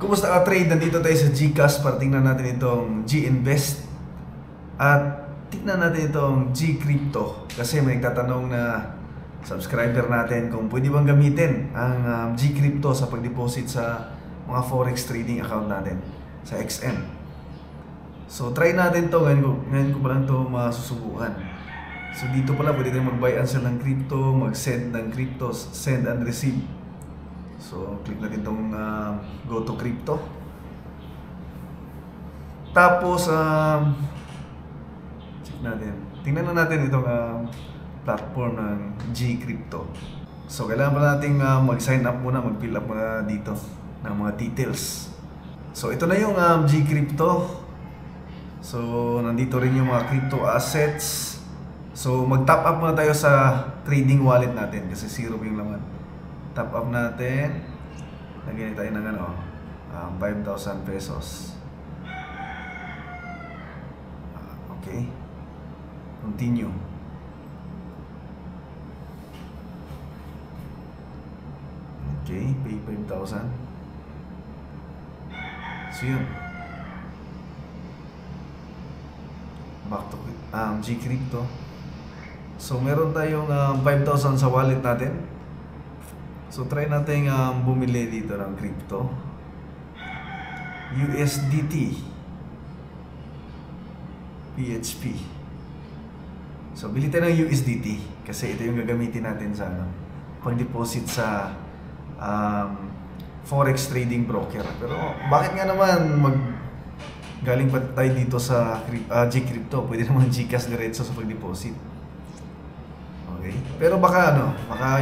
Kumusta ka trade? Nandito tayo sa GCash para tingnan natin itong G-Invest at tingnan natin itong G-Crypto kasi may nagtatanong na subscriber natin kung pwede bang gamitin ang G-Crypto sa pag-deposit sa mga forex trading account natin sa XM. So try natin to, ngayon ko pa lang to masusubukan. So dito pala pwede tayong mag-buy and sell ng crypto, mag-send ng crypto, send and receive. So click natin itong go to crypto. Tapos check natin. Tingnan na natin itong platform ng G-Crypto. So kailangan pa nating mag-sign up muna, mag-fill up muna dito ng mga details. So ito na yung G-Crypto. So nandito rin yung mga crypto assets. So mag-top up muna tayo sa trading wallet natin kasi zero yung laman. Top up natin. Lagyan tayo ng 5,000 pesos. Okay. Continue. Okay, pay 5,000. So yun. Back to G-Crypto. So meron tayong 5,000 sa wallet natin. So try natin bumili dito ng crypto. USDT, PHP. So bili tayo ng USDT kasi ito yung gagamitin natin sa pag-deposit sa forex trading broker. Pero bakit nga naman galing pa tayo dito sa G-Crypto? Pwede naman GCash diretso sa pag-deposit. Okay. Pero baka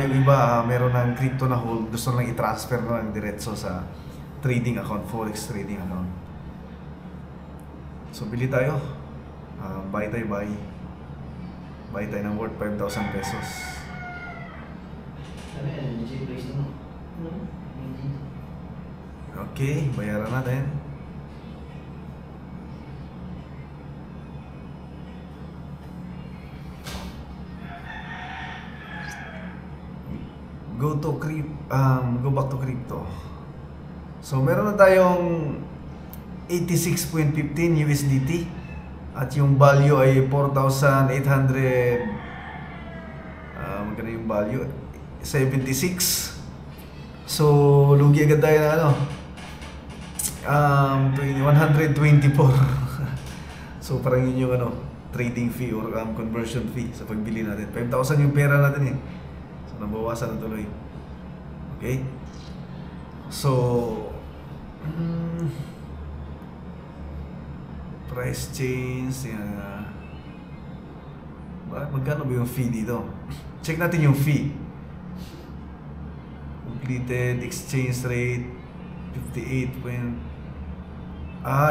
yung iba meron ng crypto na hold, gusto lang i-transfer na lang diretso sa trading account, forex trading account. So bili tayo. Buy tayo. Buy tayo ng worth 5,000 pesos. Okay, bayaran natin. Go back to crypto. So meron na tayong 86.15 USDT at yung value ay 4,800 magkano yung value? 76. So lugi agad tayo na 124. So parang yun yung trading fee or conversion fee sa pagbili natin. 5,000 yung pera natin So nabawasan na tuloy. Okay? So price change magkano ba yung fee dito? Check natin yung fee. Completed exchange rate 58 point.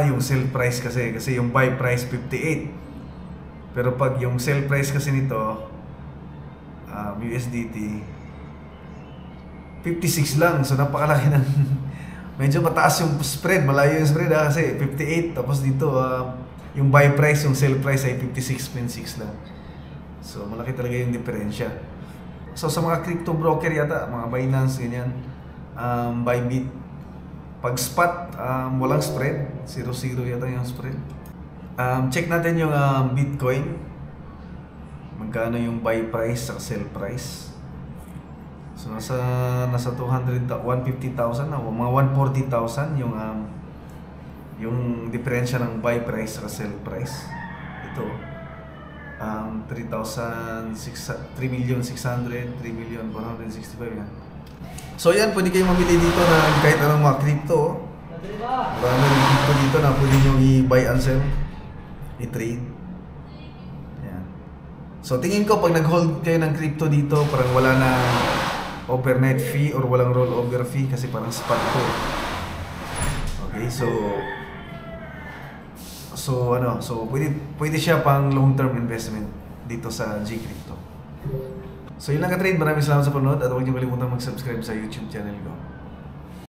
Yung sell price kasi yung buy price 58. Pero pag yung sell price kasi nito USDT 56 lang. So napakalaki ng medyo mataas yung spread, malayo yung spread kasi 58 tapos dito yung buy price, yung sell price ay 56.6 lang. So malaki talaga yung diferensya. So sa mga crypto broker yata, mga Binance ganyan, Bybit, pag spot walang spread, 0-0 yata yung spread. Check natin yung Bitcoin. Magkano yung buy price sa sell price. So nasa 150,000 na, mga 140,000 yung diferensya ng buy price sa sell price. Ito 3,600, 3,465 yan. So yan, pwede kayong mamili dito na kahit anong mga crypto. Marami yung crypto dito na pwede nyo i-buy and sell, i-trade. Yan. So tingin ko pag nag-hold kayo ng crypto dito, parang wala na overnight fee or walang rollover fee kasi parang spot to. Okay, so pwede siya pang long-term investment dito sa G-Crypto. So yun lang ka-trade, maraming salamat sa panonood at huwag niyo kalimutan mag-subscribe sa YouTube channel ko.